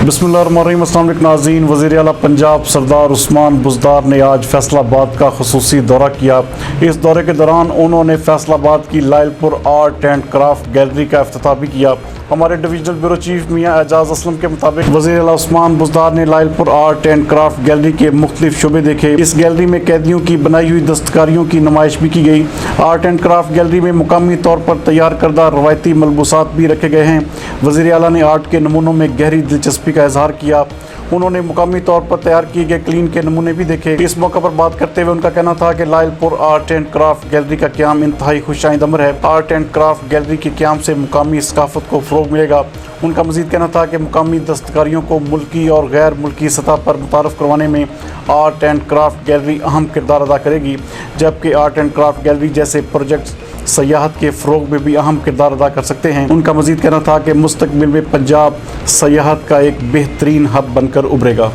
بسم اللہ الرحمن الرحیم۔ السلام علیکم ناظرین۔ وزیراعلی پنجاب سردار عثمان بزدار نے آج فیصل آباد کا خصوصی دورہ کیا۔ اس دورے کے دوران انہوں نے فیصل آباد کی لائل پورآرٹ اینڈ کرافٹ گیلری کا افتتاح بھی کیا۔ ہمارے ڈویژنل بیورو چیف میاں اعجاز اسلم کے مطابق وزیراعلی عثمان بزدار نے لائل پورآرٹ اینڈ کرافٹ گیلری کے مختلف شعبے دیکھے۔ اس گیلری میں قیدیوں کی بنائی ہوئی دستکاریوں کی نمائش بھی کی گئی۔ آرٹ اینڈ کرافٹ گیلری میں مقامی طور پر تیار کردہ روایتی ملبوسات بھی رکھے گئے ہیں۔ وزیراعلی نے آرٹ کے نمونوں میں گہری دلچسپی کا اظہار کیا۔ انہوں نے مقامی طور پر تیار کیے گئے کلین کے نمونے بھی دیکھے۔ اس موقع پر بات کرتے ہوئے ان کا کہنا تھا کہ لائل پورآرٹ اینڈ کرافٹ گیلری کا قیام انتہائی خوش آئند امر ہے۔ آرٹ اینڈ کرافٹ گیلری کے قیام سے مقامی ثقافت کو فروغ ملے گا۔ ان کا مزید کہنا تھا کہ مقامی دستکاریوں کو ملکی اور غیر ملکی سطح پر متعارف کروانے میں آرٹ اینڈ کرافٹ گیلری اہم کردار ادا کرے گی، جبکہ آرٹ اینڈ کرافٹ گیلری جیسے پروجیکٹس سیاحت کے فروغ میں بھی اہم کردار ادا کر سکتے ہیں۔ ان کا مزید کہنا تھا کہ مستقبل میں پنجاب سیاحت کا ایک بہترین ہب بن کر ابھرے گا۔